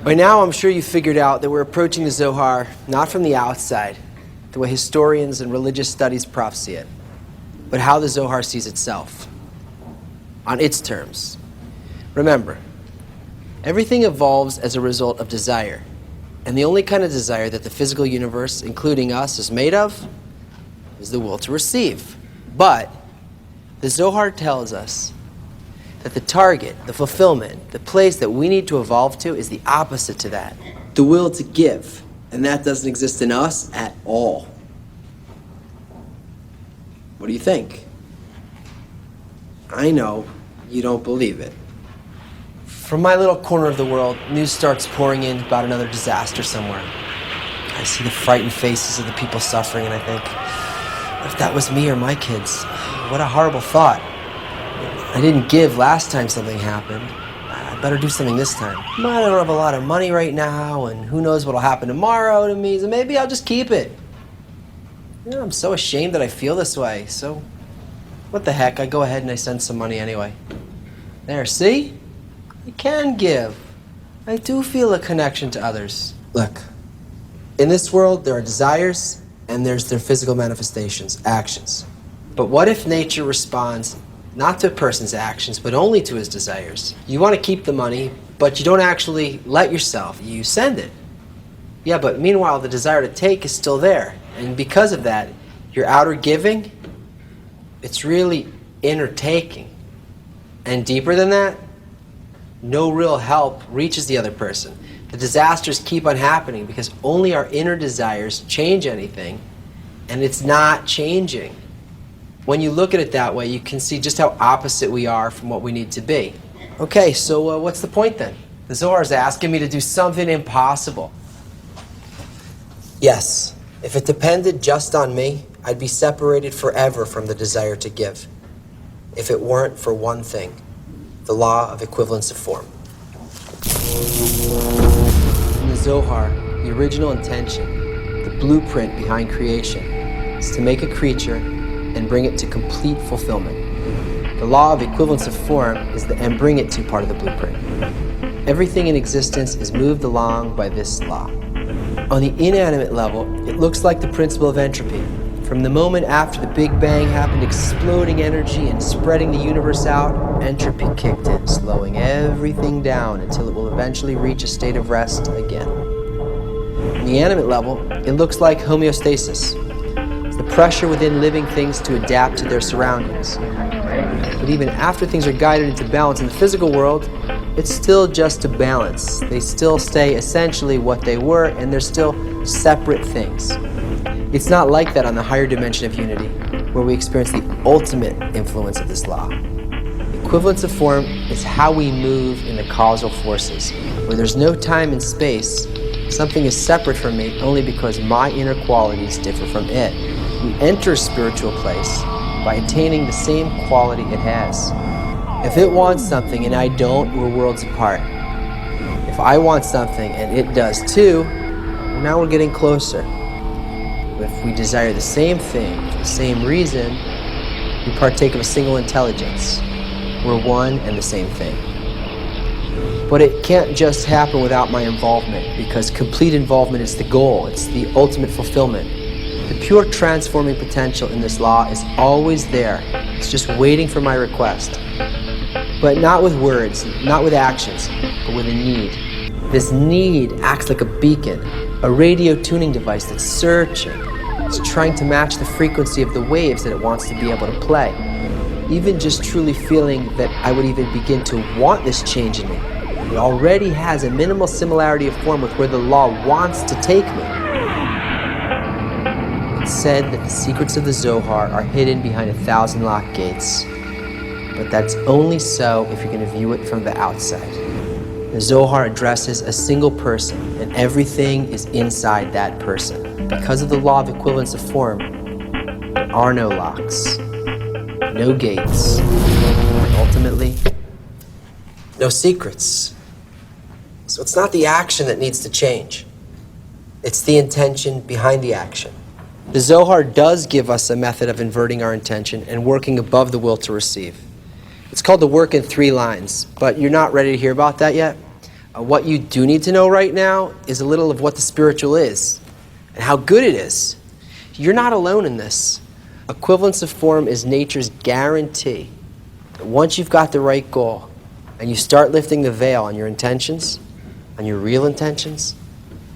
By now, I'm sure you figured out that we're approaching the Zohar not from the outside, the way historians and religious studies prophesy it, but how the Zohar sees itself, on its terms. Remember, everything evolves as a result of desire, and the only kind of desire that the physical universe, including us, is made of is the will to receive. But the Zohar tells us that the target, the fulfillment, the place that we need to evolve to is the opposite to that. The will to give. And that doesn't exist in us at all. What do you think? I know you don't believe it. From my little corner of the world, news starts pouring in about another disaster somewhere. I see the frightened faces of the people suffering and I think, what if that was me or my kids? What a horrible thought. I didn't give last time something happened. I better do something this time. I don't have a lot of money right now, and who knows what'll happen tomorrow to me, so maybe I'll just keep it. I'm so ashamed that I feel this way, so what the heck, I go ahead and I send some money anyway. There, see? I can give. I do feel a connection to others. Look, in this world there are desires, and there's their physical manifestations, actions. But what if nature responds not to a person's actions, but only to his desires? You want to keep the money, but you don't actually let yourself. You send it. Yeah, but meanwhile, the desire to take is still there. And because of that, your outer giving, it's really inner taking. And deeper than that, no real help reaches the other person. The disasters keep on happening because only our inner desires change anything, and it's not changing. When you look at it that way, you can see just how opposite we are from what we need to be. Okay, so what's the point then? The Zohar is asking me to do something impossible. Yes, if it depended just on me, I'd be separated forever from the desire to give. If it weren't for one thing, the law of equivalence of form. In the Zohar, the original intention, the blueprint behind creation, is to make a creature and bring it to complete fulfillment. The law of equivalence of form is the and bring it to part of the blueprint. Everything in existence is moved along by this law. On the inanimate level, it looks like the principle of entropy. From the moment after the Big Bang happened, exploding energy and spreading the universe out, entropy kicked in, slowing everything down until it will eventually reach a state of rest again. On the animate level, it looks like homeostasis. The pressure within living things to adapt to their surroundings. But even after things are guided into balance in the physical world, it's still just a balance. They still stay essentially what they were, and they're still separate things. It's not like that on the higher dimension of unity, where we experience the ultimate influence of this law. Equivalence of form is how we move in the causal forces, where there's no time and space. Something is separate from me only because my inner qualities differ from it. We enter a spiritual place by attaining the same quality it has. If it wants something and I don't, we're worlds apart. If I want something and it does too, well, now we're getting closer. If we desire the same thing for the same reason, we partake of a single intelligence. We're one and the same thing. But it can't just happen without my involvement, because complete involvement is the goal. It's the ultimate fulfillment. The pure transforming potential in this law is always there. It's just waiting for my request. But not with words, not with actions, but with a need. This need acts like a beacon, a radio tuning device that's searching. It's trying to match the frequency of the waves that it wants to be able to play. Even just truly feeling that I would even begin to want this change in me, it already has a minimal similarity of form with where the law wants to take me. It's said that the secrets of the Zohar are hidden behind 1,000 locked gates. But that's only so if you're going to view it from the outside. The Zohar addresses a single person, and everything is inside that person. Because of the law of equivalence of form, there are no locks, no gates, and ultimately, no secrets. So it's not the action that needs to change. It's the intention behind the action. The Zohar does give us a method of inverting our intention and working above the will to receive. It's called the work in 3 lines, but you're not ready to hear about that yet? What you do need to know right now is a little of what the spiritual is and how good it is. You're not alone in this. Equivalence of form is nature's guarantee that once you've got the right goal and you start lifting the veil on your intentions, on your real intentions,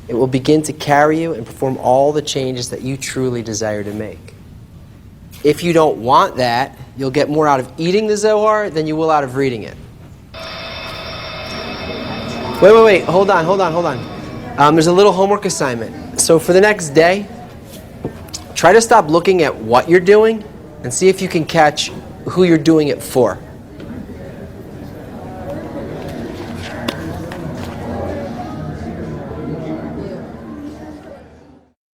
it will begin to carry you and perform all the changes that you truly desire to make. If you don't want that, you'll get more out of eating the Zohar than you will out of reading it. Wait, hold on. There's a little homework assignment. So for the next day, try to stop looking at what you're doing and see if you can catch who you're doing it for.